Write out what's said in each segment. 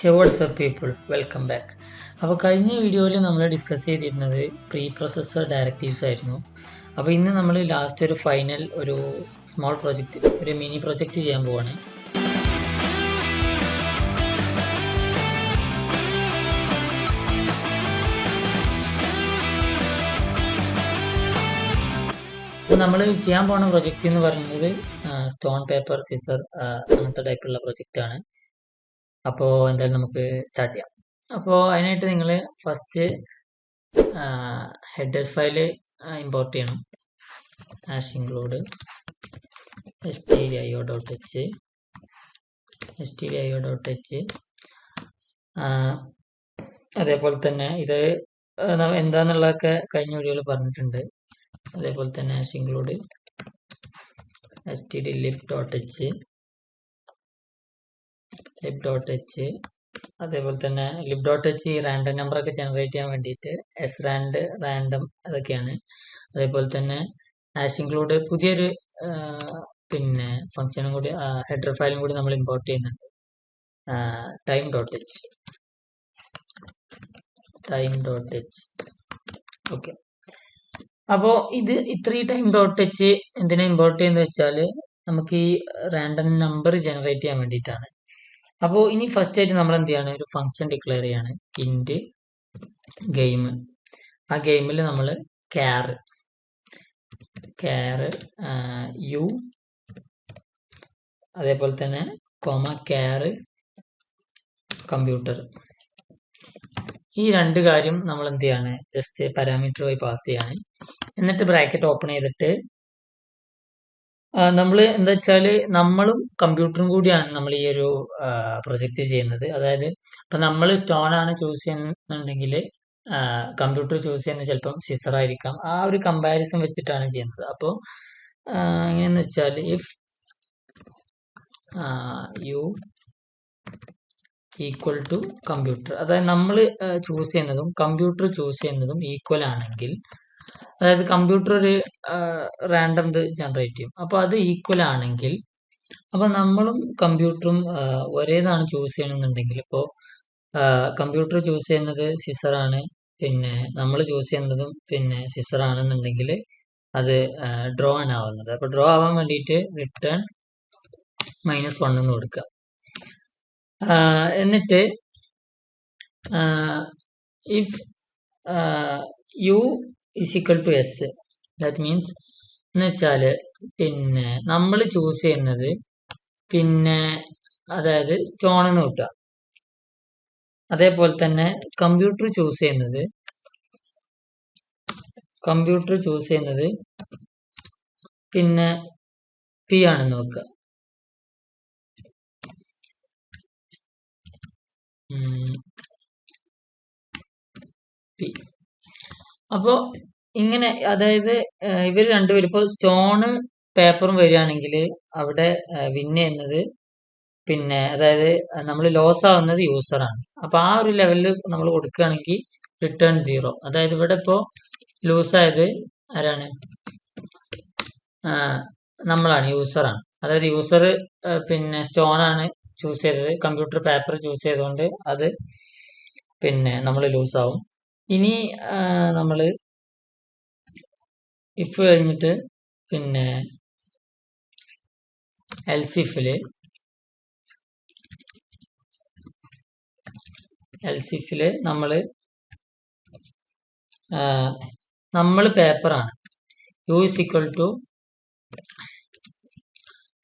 ഹേ WhatsApp people, welcome back. അപ്പോൾ കഴിഞ്ഞ വീഡിയോയിൽ നമ്മൾ ഡിസ്കസ് ചെയ്തിരുന്നത് പ്രീ പ്രോസസ്സർ ഡയറക്റ്റീവ്സ് ആയിരുന്നു. അപ്പോൾ ഇന്ന് നമ്മൾ ലാസ്റ്റ് ഒരു ഫൈനൽ ഒരു സ്മോൾ പ്രോജക്റ്റ്, ഒരു മിനി പ്രോജക്റ്റ് ചെയ്യാൻ പോവാണ്. അപ്പോൾ നമ്മൾ ചെയ്യാൻ പോകുന്ന പ്രൊജക്റ്റ് എന്ന് പറയുന്നത് സ്റ്റോൺ പേപ്പർ സിസർ അങ്ങനത്തെ ടൈപ്പുള്ള പ്രൊജക്റ്റാണ്. അപ്പോൾ എന്തായാലും നമുക്ക് സ്റ്റാർട്ട് ചെയ്യാം. അപ്പോൾ അതിനായിട്ട് നിങ്ങൾ ഫസ്റ്റ് ഹെഡേഴ്സ് ഫയല് ഇമ്പോർട്ട് ചെയ്യണം. include stdio.h അതേപോലെ തന്നെ ഇത് എന്താന്നുള്ളതൊക്കെ കഴിഞ്ഞ വീഡിയോയിൽ പറഞ്ഞിട്ടുണ്ട്. അതേപോലെ തന്നെ include stdlib.h അതേപോലെ തന്നെ lib.h റാൻഡം നമ്പർ ഒക്കെ ജനറേറ്റ് ചെയ്യാൻ വേണ്ടിയിട്ട് റാൻഡം അതൊക്കെയാണ്. അതേപോലെ തന്നെ include പുതിയൊരു പിന്നെ ഫംഗ്ഷനും കൂടി ഹെഡർ ഫയലും കൂടി നമ്മൾ ഇമ്പോർട്ട് ചെയ്യുന്നുണ്ട്. time.h okay. അപ്പോൾ ഇത് ഇത്രയും time.h എന്തിനാ ഇമ്പോർട്ട് ചെയ്യുന്നത് വെച്ചാൽ നമുക്ക് ഈ റാൻഡം നമ്പർ ജനറേറ്റ് ചെയ്യാൻ വേണ്ടിയിട്ടാണ്. അപ്പോൾ ഇനി ഫസ്റ്റ് ആയിട്ട് നമ്മൾ എന്ത് ചെയ്യാണ്, ഒരു ഫംഗ്ഷൻ ഡിക്ലെയർ ചെയ്യാണ്, ഇൻറ്റ് ഗെയിം. ആ ഗെയിമിൽ നമ്മൾ ക്യാർ യു അതേപോലെ തന്നെ ക്യാർ കമ്പ്യൂട്ടർ, ഈ രണ്ട് കാര്യം നമ്മൾ എന്ത് ചെയ്യാണ്, ജസ്റ്റ് പാരാമീറ്റർ വഴി പാസ് ചെയ്യാണ്. എന്നിട്ട് ബ്രാക്കറ്റ് ഓപ്പൺ ചെയ്തിട്ട് നമ്മൾ എന്താ വെച്ചാൽ നമ്മളും കമ്പ്യൂട്ടറും കൂടിയാണ് നമ്മൾ ഈ ഒരു പ്രൊജക്റ്റ് ചെയ്യുന്നത്. അതായത് ഇപ്പം നമ്മൾ സ്റ്റോൺ ആണ് ചൂസ് ചെയ്യുന്നുണ്ടെങ്കിൽ കമ്പ്യൂട്ടർ ചൂസ് ചെയ്യുന്നത് ചിലപ്പം സിസർ ആയിരിക്കാം. ആ ഒരു കമ്പാരിസൺ വെച്ചിട്ടാണ് ചെയ്യുന്നത്. അപ്പോൾ എങ്ങനെയെന്ന് വെച്ചാൽ if U equal to computer, അതായത് നമ്മൾ ചൂസ് ചെയ്യുന്നതും കമ്പ്യൂട്ടർ ചൂസ് ചെയ്യുന്നതും ഈക്വൽ ആണെങ്കിൽ, അതായത് കമ്പ്യൂട്ടർ ഒരു റാൻഡം ഇത് ജനറേറ്റ് ചെയ്യും. അപ്പോൾ അത് ഈക്വൽ ആണെങ്കിൽ, അപ്പോൾ നമ്മളും കമ്പ്യൂട്ടറും ഒരേതാണ് ചൂസ് ചെയ്യണമെന്നുണ്ടെങ്കിൽ, ഇപ്പോൾ കമ്പ്യൂട്ടർ ചൂസ് ചെയ്യുന്നത് സിസർ ആണ്, പിന്നെ നമ്മൾ ചൂസ് ചെയ്യുന്നതും പിന്നെ സിസർ ആണെന്നുണ്ടെങ്കിൽ അത് ഡ്രോ ആണ് ആവുന്നത്. അപ്പോൾ ഡ്രോ ആവാൻ വേണ്ടിയിട്ട് റിട്ടേൺ -1 എന്ന് കൊടുക്കുക. എന്നിട്ട് if you is equal to s, that means എന്ന് വെച്ചാൽ പിന്നെ നമ്മൾ ചൂസ് ചെയ്യുന്നത് പിന്നെ അതായത് സ്റ്റോൺ എന്ന് കിട്ടുക. അതേപോലെ തന്നെ കമ്പ്യൂട്ടർ ചൂസ് ചെയ്യുന്നത് പിന്നെ പി ആണെന്ന് വെക്കുക. പി. അപ്പോൾ ഇങ്ങനെ, അതായത് ഇവർ രണ്ടുപേരും ഇപ്പോൾ സ്റ്റോണ് പേപ്പറും വരികയാണെങ്കിൽ അവിടെ വിൻ ചെയ്യുന്നത് പിന്നെ അതായത് നമ്മൾ ലോസ് ആവുന്നത് യൂസറാണ്. അപ്പോൾ ആ ഒരു ലെവലിൽ നമ്മൾ കൊടുക്കുകയാണെങ്കിൽ റിട്ടേൺ 0. അതായത് ഇവിടെ ഇപ്പോൾ ലൂസായത് ആരാണ്, നമ്മളാണ്, യൂസറാണ്. അതായത് യൂസർ പിന്നെ സ്റ്റോൺ ആണ് ചൂസ് ചെയ്തത്, കമ്പ്യൂട്ടർ പേപ്പർ ചൂസ് ചെയ്തുകൊണ്ട് അത് പിന്നെ നമ്മൾ ലൂസാവും. ഇനി നമ്മൾ ഇഫ് കഴിഞ്ഞിട്ട് പിന്നെ എൽസിഫില് നമ്മൾ പേപ്പറാണ്, U is equal to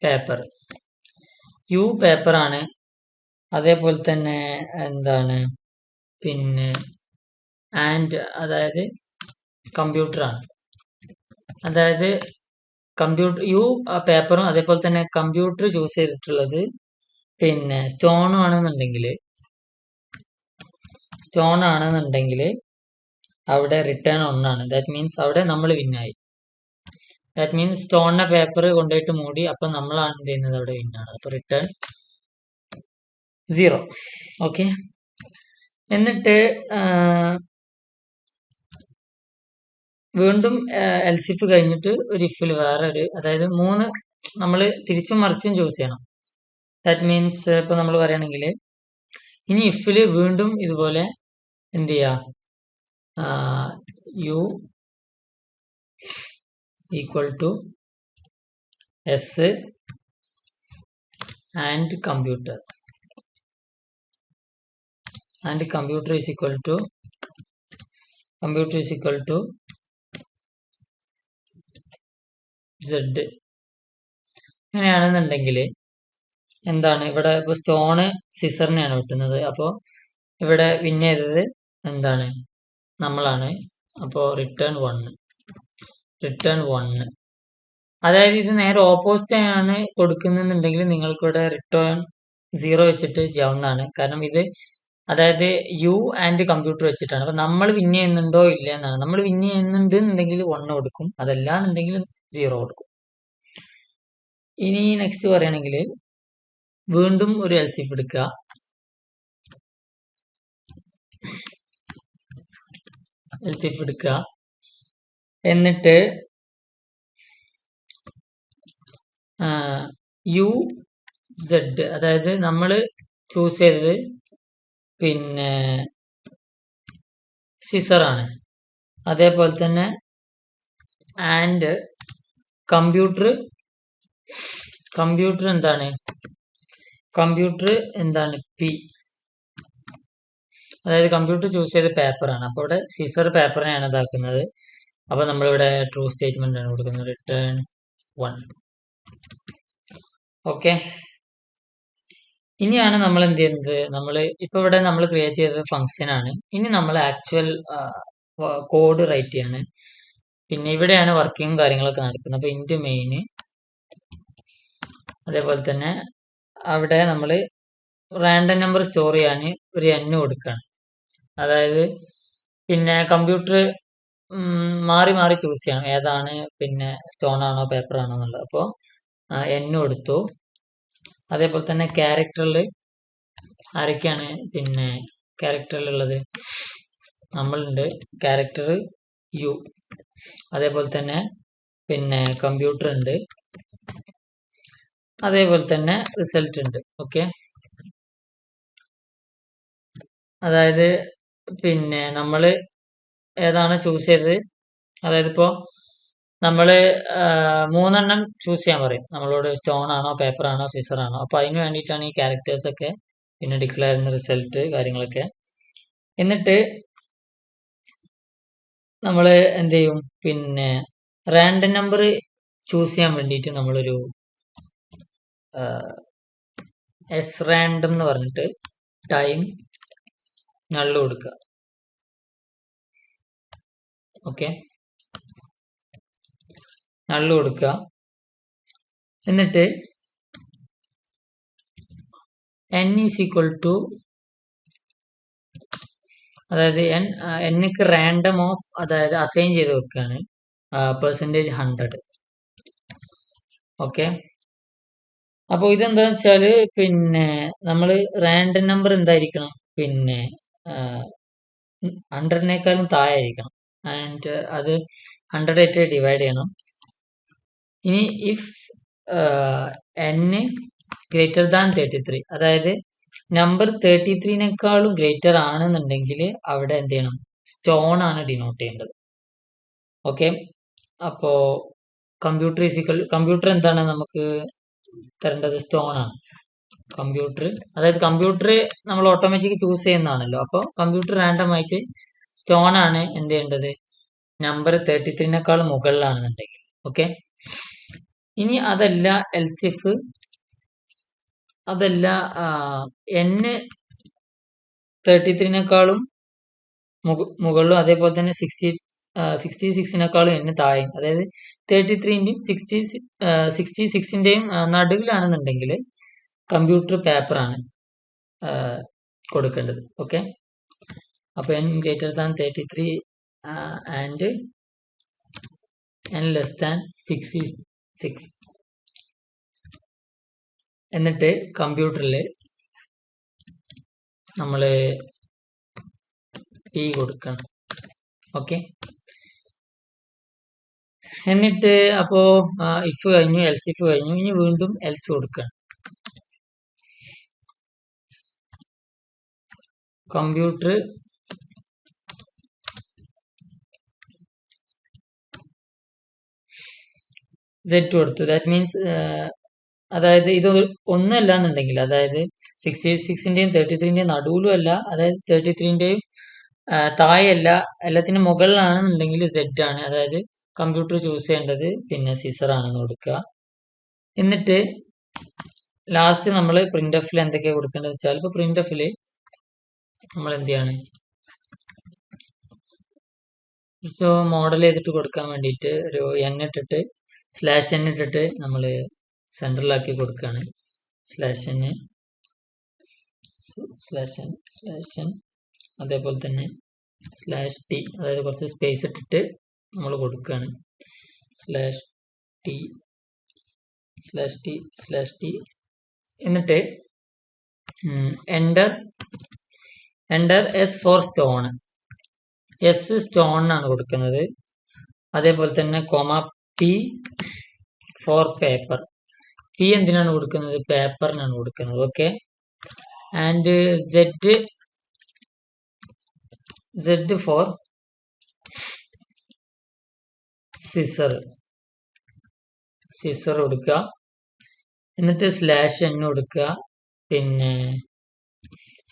paper, U പേപ്പറാണ്. അതേപോലെ തന്നെ എന്താണ് പിന്നെ ആൻഡ് അതായത് കമ്പ്യൂട്ടറാണ്, അതായത് കമ്പ്യൂട്ടർ യു പേപ്പറും അതേപോലെ തന്നെ കമ്പ്യൂട്ടർ ചൂസ് ചെയ്തിട്ടുള്ളത് പിന്നെ സ്റ്റോൺ ആണെന്നുണ്ടെങ്കിൽ അവിടെ റിട്ടേൺ 1 ആണ്. ദാറ്റ് മീൻസ് അവിടെ നമ്മൾ വിന്നായി. ദാറ്റ് മീൻസ് സ്റ്റോണിനെ പേപ്പർ കൊണ്ടുപോയിട്ട് മൂടി, അപ്പം നമ്മളാണ് എന്ത് ചെയ്യുന്നത്, അവിടെ വിന്നാണ്. അപ്പോൾ റിട്ടേൺ 0. ഓക്കെ. എന്നിട്ട് വീണ്ടും എൽസിഫ് കഴിഞ്ഞിട്ട് ഒരു ഇഫിൽ വേറെ ഒരു, അതായത് 3 നമ്മൾ തിരിച്ചും മറിച്ചും ചൂസ് ചെയ്യണം. ദാറ്റ് മീൻസ് ഇപ്പോൾ നമ്മൾ പറയുകയാണെങ്കിൽ ഇനി ഇഫില് വീണ്ടും ഇതുപോലെ എന്ത് ചെയ്യാം, U equal to S and computer is equal to z. അങ്ങനെയാണെന്നുണ്ടെങ്കിൽ എന്താണ് ഇവിടെ ഇപ്പൊ സ്റ്റോണ് സിസറിനെയാണ് കിട്ടുന്നത്. അപ്പോൾ ഇവിടെ വിൻ ചെയ്തത് എന്താണ്, നമ്മളാണ്. അപ്പോൾ റിട്ടേൺ 1. അതായത് ഇത് നേരെ ഓപ്പോസിറ്റ് ആണ് കൊടുക്കുന്നുണ്ടെങ്കിൽ നിങ്ങൾക്ക് ഇവിടെ റിട്ടേൺ 0 വെച്ചിട്ട് ചെയ്യാവുന്നതാണ്. കാരണം ഇത് അതായത് യു ആൻഡ് കമ്പ്യൂട്ടർ വെച്ചിട്ടാണ്. അപ്പൊ നമ്മൾ വിൻ ചെയ്യുന്നുണ്ടോ ഇല്ല എന്നാണ്. നമ്മൾ വിൻ ചെയ്യുന്നുണ്ട് എന്നുണ്ടെങ്കിൽ 1 കൊടുക്കും, അതല്ല എന്നുണ്ടെങ്കിൽ 0 കൊടുക്കും. ഇനി നെക്സ്റ്റ് പറയുകയാണെങ്കിൽ വീണ്ടും ഒരു എൽസിഫ് എടുക്കുക. എന്നിട്ട് യു സെഡ്, അതായത് നമ്മൾ ചൂസ് ചെയ്തത് പിന്നെ സിസറാണ്. അതേപോലെ തന്നെ ആൻഡ് കമ്പ്യൂട്ടർ എന്താണ് പി, അതായത് കമ്പ്യൂട്ടർ ചൂസ് ചെയ്ത പേപ്പറാണ്. അപ്പോൾ ഇവിടെ സിസർ പേപ്പറിനെയാണ് ഇതാക്കുന്നത്. അപ്പോൾ നമ്മളിവിടെ ട്രൂ സ്റ്റേറ്റ്മെന്റ് ആണ് കൊടുക്കുന്നത്, റിട്ടേൺ 1. ഓക്കെ, ഇനിയാണ് നമ്മൾ എന്ത് ചെയ്യുന്നത്, നമ്മൾ ഇപ്പൊ ഇവിടെ നമ്മൾ ക്രിയേറ്റ് ചെയ്തത് ഫംഗ്ഷൻ ആണ്. ഇനി നമ്മൾ ആക്ച്വൽ കോഡ് റൈറ്റ് ചെയ്യാണ്. പിന്നെ ഇവിടെയാണ് വർക്കിംഗ് കാര്യങ്ങളൊക്കെ നടക്കുന്നത്. അപ്പൊ ഇൻറ്റ് മെയിൻ, അതേപോലെ തന്നെ അവിടെ നമ്മൾ റാൻഡം നമ്പർ സ്റ്റോർ ചെയ്യാൻ ഒരു n കൊടുക്കുകയാണ്. അതായത് പിന്നെ കമ്പ്യൂട്ടർ മാറി മാറി ചൂസ് ചെയ്യണം ഏതാണ്, പിന്നെ സ്റ്റോൺ ആണോ പേപ്പർ ആണോ എന്നുള്ളത്. അപ്പോൾ n കൊടുത്തു. അതേപോലെ തന്നെ ക്യാരക്ടറിൽ ആരൊക്കെയാണ് പിന്നെ ക്യാരക്ടറിലുള്ളത്, നമ്മളുണ്ട് ക്യാരക്ടർ യു, അതേപോലെ തന്നെ പിന്നെ കമ്പ്യൂട്ടർ ഉണ്ട്, അതേപോലെ തന്നെ റിസൾട്ട് ഉണ്ട്. ഓക്കെ, അതായത് പിന്നെ നമ്മൾ ഏതാണ് ചൂസ് ചെയ്തത്, അതായത് ഇപ്പോൾ നമ്മൾ 3 എണ്ണം ചൂസ് ചെയ്യാൻ പറയും നമ്മളോട്, സ്റ്റോൺ ആണോ പേപ്പർ ആണോ സിസർ ആണോ. അപ്പോൾ അതിന് വേണ്ടിയിട്ടാണ് ഈ ക്യാരക്ടേഴ്സ് ഒക്കെ പിന്നെ ഡിക്ലെയർ ചെയ്യുന്ന റിസൾട്ട് കാര്യങ്ങളൊക്കെ. എന്നിട്ട് നമ്മൾ എന്ത് ചെയ്യും, പിന്നെ റാൻഡം നമ്പർ ചൂസ് ചെയ്യാൻ വേണ്ടിയിട്ട് നമ്മളൊരു എസ് റാൻഡം എന്ന് പറഞ്ഞിട്ട് ടൈം നള്ള് കൊടുക്കുക. ഓക്കെ, നള്ള് കൊടുക്കുക. എന്നിട്ട് n ഈസ് ഈക്വൽ ടു, അതായത് nക്ക് റാൻഡം ഓഫ്, അതായത് അസൈൻ ചെയ്ത് വെക്കുകയാണ് %100. ഓക്കെ, അപ്പോൾ ഇതെന്താന്ന് വെച്ചാല് പിന്നെ നമ്മൾ റാൻഡം നമ്പർ എന്തായിരിക്കണം, പിന്നെ 100നേക്കാളും താഴെ ആയിരിക്കണം. ആൻഡ് അത് 100 ആയിട്ട് ഡിവൈഡ് ചെയ്യണം. ഇനി ഇഫ് n ഗ്രേറ്റർ ദാൻ 33, അതായത് നമ്പർ 33നേക്കാളും ഗ്രേറ്റർ ആണെന്നുണ്ടെങ്കിൽ അവിടെ എന്ത് ചെയ്യണം, സ്റ്റോൺ ആണ് ഡിനോട്ട് ചെയ്യേണ്ടത്. ഓക്കെ, അപ്പോ കമ്പ്യൂട്ടർ എന്താണ് നമുക്ക് തരേണ്ടത്, സ്റ്റോൺ ആണ്. അതായത് കമ്പ്യൂട്ടർ നമ്മൾ ഓട്ടോമാറ്റിക് ചൂസ് ചെയ്യുന്നതാണല്ലോ. അപ്പോൾ കമ്പ്യൂട്ടർ റാൻഡം ആയിട്ട് സ്റ്റോൺ ആണ് എന്ത് ചെയ്യേണ്ടത്, നമ്പർ 33നേക്കാളും മുകളിലാണെന്നുണ്ടെങ്കിൽ. ഓക്കെ, ഇനി അതല്ല എൽസിഫ്, അതല്ല n 33നേക്കാളും മുകളിലും, അതേപോലെ തന്നെ 66നേക്കാളും n താഴെയും, അതായത് 33ന്റെയും 66ന്റെയും നടുവിലാണെന്നുണ്ടെങ്കിൽ കമ്പ്യൂട്ടർ പേപ്പറാണ് കൊടുക്കേണ്ടത്. ഓക്കെ, അപ്പൊ n greater than 33 and n less than 66. എന്നിട്ട് കമ്പ്യൂട്ടറിൽ നമ്മൾ p കൊടുക്കണം. ഓക്കെ, എന്നിട്ട് അപ്പോ ഇഫ് കഴിഞ്ഞു, എൽസ് ഇഫ് കഴിഞ്ഞു, ഇനി വീണ്ടും എൽസ് കൊടുക്കണം. കമ്പ്യൂട്ടർ സെറ്റ് കൊടുത്തു. ദാറ്റ് മീൻസ് അതായത് ഇത് ഒന്നല്ല എന്നുണ്ടെങ്കിൽ, അതായത് 66ന്റെയും 33ന്റെയും നടുവിലും അല്ല, അതായത് 33ന്റെയും താഴെയല്ല, എല്ലാത്തിനും മുകളിലാണെന്നുണ്ടെങ്കിൽ സെറ്റ് ആണ്. അതായത് കമ്പ്യൂട്ടർ ചൂസ് ചെയ്യേണ്ടത് പിന്നെ സിസർ ആണെന്ന് കൊടുക്കുക. എന്നിട്ട് ലാസ്റ്റ് നമ്മൾ പ്രിന്റ് എഫിൽ എന്തൊക്കെയാണ് കൊടുക്കേണ്ടത് വെച്ചാൽ, ഇപ്പൊ പ്രിന്റ് എഫിൽ നമ്മൾ എന്ത് ചെയ്യാണ്, സോ മോഡൽ ചെയ്തിട്ട് കൊടുക്കാൻ വേണ്ടിയിട്ട് ഒരു n ഇട്ടിട്ട് /n ഇട്ടിട്ട് നമ്മൾ സെൻട്രലാക്കി കൊടുക്കുകയാണ്. /n അതേപോലെ തന്നെ /t, അതായത് കുറച്ച് സ്പേസ് ഇട്ടിട്ട് നമ്മൾ കൊടുക്കുകയാണ്. /t എന്നിട്ട് enter S for stone, S സ്റ്റോണിനാണ് കൊടുക്കുന്നത്. അതേപോലെ തന്നെ P ഫോർ പേപ്പർ, P എന്തിനാണ് കൊടുക്കുന്നത്, പേപ്പറിനാണ് കൊടുക്കുന്നത്. Okay, and Z for scissor കൊടുക്കുക. എന്നിട്ട് /n കൊടുക്കുക, പിന്നെ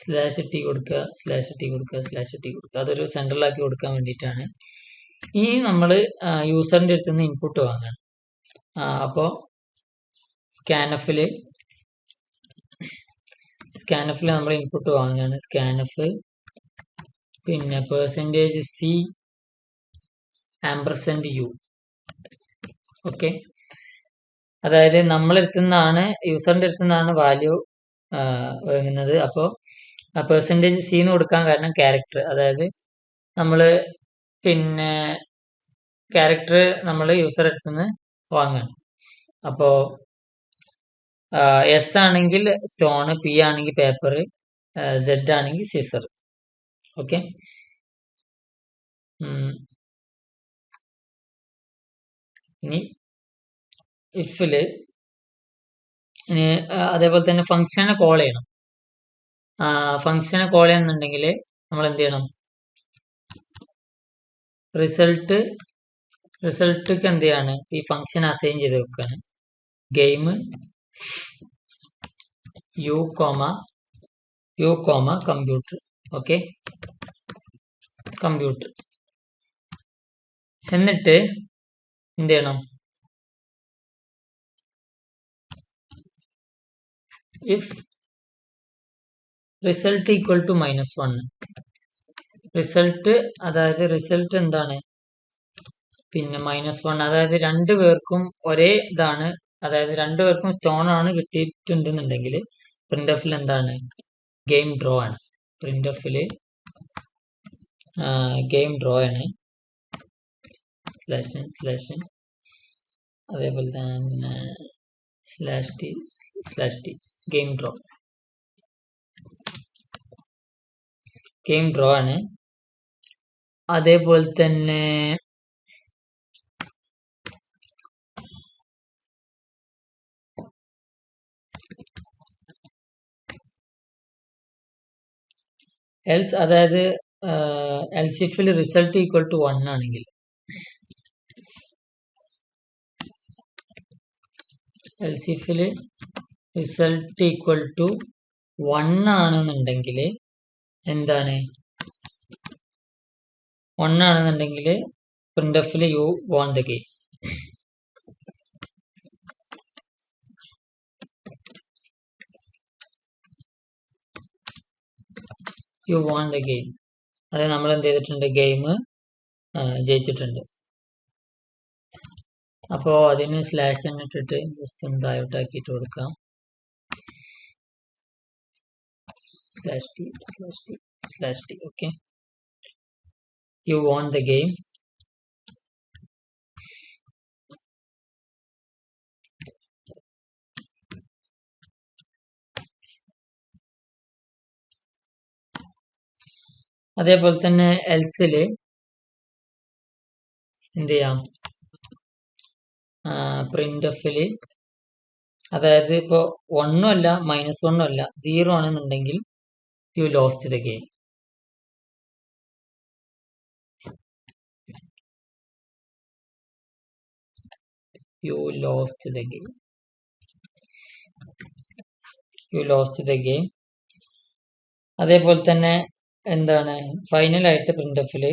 /t കൊടുക്കുക. അതൊരു സെൻട്രലാക്കി കൊടുക്കാൻ വേണ്ടിയിട്ടാണ്. ഇനി നമ്മൾ യൂസറിൻ്റെ അടുത്ത് നിന്ന് ഇൻപുട്ട് വാങ്ങണം. അപ്പോൾ സ്കാനഫിൽ നമ്മൾ ഇൻപുട്ട് വാങ്ങുകയാണ്. സ്കാനഫ് പിന്നെ %C &U. ഓക്കെ, അതായത് നമ്മളെടുത്തുനിന്നാണ്, യൂസറിൻ്റെ അടുത്ത് നിന്നാണ് വാല്യൂ വാങ്ങുന്നത്. അപ്പോൾ %C എന്ന് കൊടുക്കാൻ കാരണം ക്യാരക്ടർ, അതായത് നമ്മൾ പിന്നെ ക്യാരക്ടർ നമ്മൾ യൂസർ അടുത്ത് നിന്ന് വാങ്ങണം. അപ്പോൾ S ആണെങ്കിൽ സ്റ്റോൺ, P ആണെങ്കിൽ പേപ്പർ, Z ആണെങ്കിൽ സിസർ. ഓക്കെ, ഇനി ഇഫില് അതേപോലെ തന്നെ ഫംഗ്ഷനെ കോൾ ചെയ്യണം. ഫംഗ്ഷനെ കോൾ ചെയ്യണമെന്നുണ്ടെങ്കിൽ നമ്മൾ എന്ത് ചെയ്യണം, റിസൾട്ട്ക്ക് എന്ത് ചെയ്യാണ്, ഈ ഫംഗ്ഷൻ അസൈൻ ചെയ്ത് വെക്കുകയാണ്. Game u, computer. Okay, computer. എന്നിട്ട് എന്ത് ചെയ്യണം, if result equal to -1, result, അതായത് റിസൾട്ട് എന്താണ്, പിന്നെ -1, അതായത് രണ്ടുപേർക്കും ഒരേ ഇതാണ്, അതായത് രണ്ടുപേർക്കും സ്റ്റോൺ ആണ് കിട്ടിയിട്ടുണ്ടെന്നുണ്ടെങ്കിൽ പ്രിന്റ് എഫിൽ എന്താണ്, ഗെയിം ഡ്രോ ആണ്. പ്രിന്റ് എഫിൽ ഗെയിം ഡ്രോ ആണ്. /n അതേപോലെ തന്നെ /t ഗെയിം ഡ്രോ ആണ്. അതേപോലെ തന്നെ എൽസ്, അതായത് എൽസിഫിൽ റിസൾട്ട് ഈക്വൽ ടു 1 ആണെങ്കിൽ, എൽസിഫിൽ റിസൾട്ട് ഈക്വൽ ടു 1 ആണെന്നുണ്ടെങ്കിൽ എന്താണ്, 1 ആണെന്നുണ്ടെങ്കിൽ പ്രിന്റ് എഫിൽ യു വോൺ ദ ഗെയിം. അതായത് നമ്മൾ എന്ത് ചെയ്തിട്ടുണ്ട്, ഗെയിം ജയിച്ചിട്ടുണ്ട്. അപ്പോൾ അതിന് /n ഇട്ടിട്ട് ജസ്റ്റ് ഒന്ന് താഴോട്ടാക്കിയിട്ട് കൊടുക്കാം. /t. Okay, you won the game. അതേപോലെ തന്നെ എൽസിൽ എന്ത് ചെയ്യാം, പ്രിന്റ് എഫിൽ, അതായത് ഇപ്പോൾ 1 അല്ല -1 അല്ല 0 ആണെന്നുണ്ടെങ്കിൽ you lost the game. You lost the game. You lost the game. അതേപോലെ തന്നെ എന്താണ് ഫൈനലായിട്ട് പ്രിന്റ്എഫില്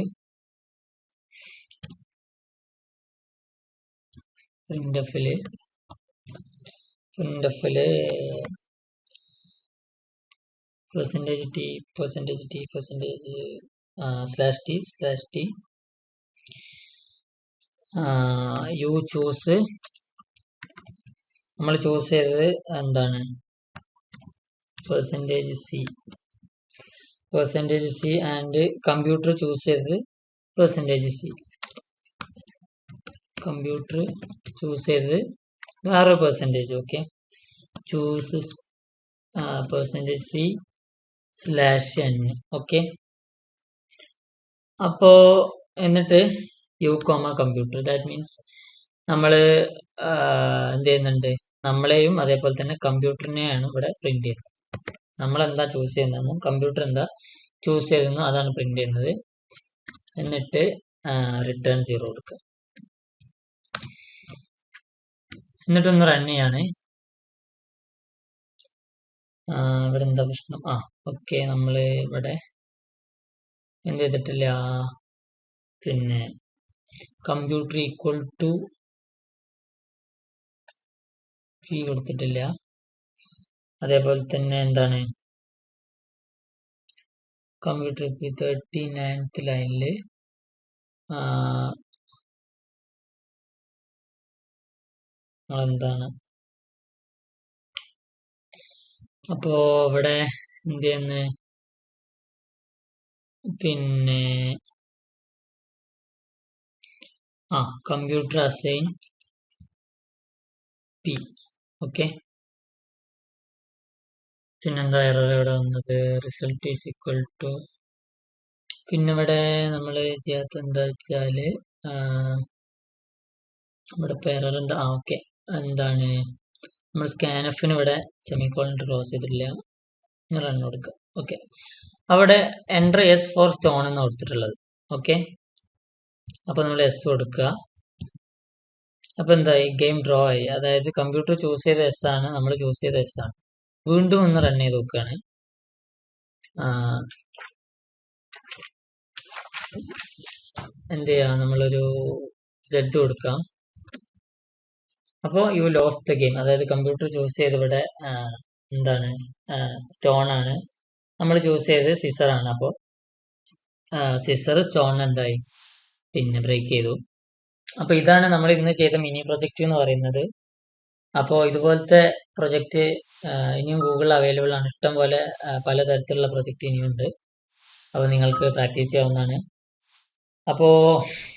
percentage t /t you choose, നമ്മൾ ചൂസ് ചെയ്തത് എന്താണ് percentage c and computer choose ചെയ്തത് കമ്പ്യൂട്ടർ ചൂസ് ചെയ്തത് വേറെ percentage. Okay, chooses percentage c /n. Okay, അപ്പോ എന്നിട്ട് യു കമ്പ്യൂട്ടർ. ദാറ്റ് മീൻസ് നമ്മൾ എന്ത് ചെയ്യുന്നുണ്ട്, നമ്മളെയും അതേപോലെ തന്നെ കമ്പ്യൂട്ടറിനെയാണ് ഇവിടെ പ്രിന്റ് ചെയ്യുന്നത്. നമ്മൾ എന്താ ചൂസ് ചെയ്യുന്നതെന്നും കമ്പ്യൂട്ടർ എന്താ ചൂസ് ചെയ്തെന്നും അതാണ് പ്രിന്റ് ചെയ്യുന്നത്. എന്നിട്ട് റിട്ടേൺ 0 കൊടുക്കുക. എന്നിട്ടൊന്ന് റൺ ചെയ്യാണ്. ഇവിടെ എന്താ പ്രശ്നം? ഓക്കെ, നമ്മൾ ഇവിടെ എന്ത് ചെയ്തിട്ടില്ല, പിന്നെ കമ്പ്യൂട്ടർ ഈക്വൽ ടു p കൊടുത്തിട്ടില്ല. അതേപോലെ തന്നെ എന്താണ് കമ്പ്യൂട്ടർ 39th ലൈനിൽ എന്താണ്, അപ്പോ ഇവിടെ എന്ത് ചെയ്യുന്ന, പിന്നെ കമ്പ്യൂട്ടർ അസൈൻ p. ഓക്കെ, പിന്നെന്താ എറർ ഇവിടെ വന്നത്, റിസൾട്ട് ഈസ് ഈക്വൽ ടു, പിന്നെ ഇവിടെ നമ്മൾ ചെയ്യാത്ത എന്താ വെച്ചാല് ഇവിടെ എറർ എന്താ, ഓക്കെ, എന്താണ് നമ്മൾ സ്കാൻഎഫിന് ഇവിടെ സെമിക്കോളൻ ക്ലോസ് ചെയ്തിട്ടില്ല, റൺ കൊടുക്കുക. ഓക്കെ, അവിടെ എൻട്രി S ഫോർ സ്റ്റോൺ എന്ന് കൊടുത്തിട്ടുള്ളത്. ഓക്കെ, അപ്പൊ നമ്മൾ S കൊടുക്കുക. അപ്പൊ എന്തായി, ഗെയിം ഡ്രോ ആയി. അതായത് കമ്പ്യൂട്ടർ ചൂസ് ചെയ്ത S ആണ്, നമ്മൾ ചൂസ് ചെയ്ത S ആണ്. വീണ്ടും ഒന്ന് റൺ ചെയ്ത് നോക്കുകയാണ്. എന്ത് ചെയ്യാം, നമ്മളൊരു Z കൊടുക്കാം. അപ്പോൾ യു ലോസ്റ്റ് ദ ഗെയിം. അതായത് കമ്പ്യൂട്ടർ ചൂസ് ചെയ്ത് ഇവിടെ എന്താണ് സ്റ്റോൺ ആണ്, നമ്മൾ ചൂസ് ചെയ്ത് സിസർ ആണ്. അപ്പോൾ സിസർ സ്റ്റോൺ എന്തായി, പിന്നെ ബ്രേക്ക് ചെയ്തു. അപ്പോൾ ഇതാണ് നമ്മൾ ഇന്ന് ചെയ്ത മിനി പ്രൊജക്റ്റ് എന്ന് പറയുന്നത്. അപ്പോൾ ഇതുപോലത്തെ പ്രൊജക്റ്റ് ഇനിയും ഗൂഗിളിൽ അവൈലബിൾ ആണ്. ഇഷ്ടം പോലെ പലതരത്തിലുള്ള പ്രൊജക്റ്റ് ഇനിയുണ്ട്. അപ്പോൾ നിങ്ങൾക്ക് പ്രാക്ടീസ് ചെയ്യാവുന്നതാണ്. അപ്പോൾ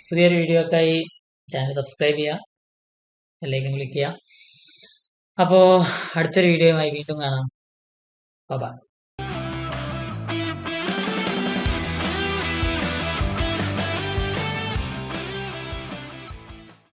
പുതിയൊരു വീഡിയോക്കായി ചാനൽ സബ്സ്ക്രൈബ് ചെയ്യുക, ബെല്ലൈക്കൺ ക്ലിക്ക് ചെയ്യുക. അപ്പോൾ അടുത്തൊരു വീഡിയോയുമായി വീണ്ടും കാണാം. ബൈ.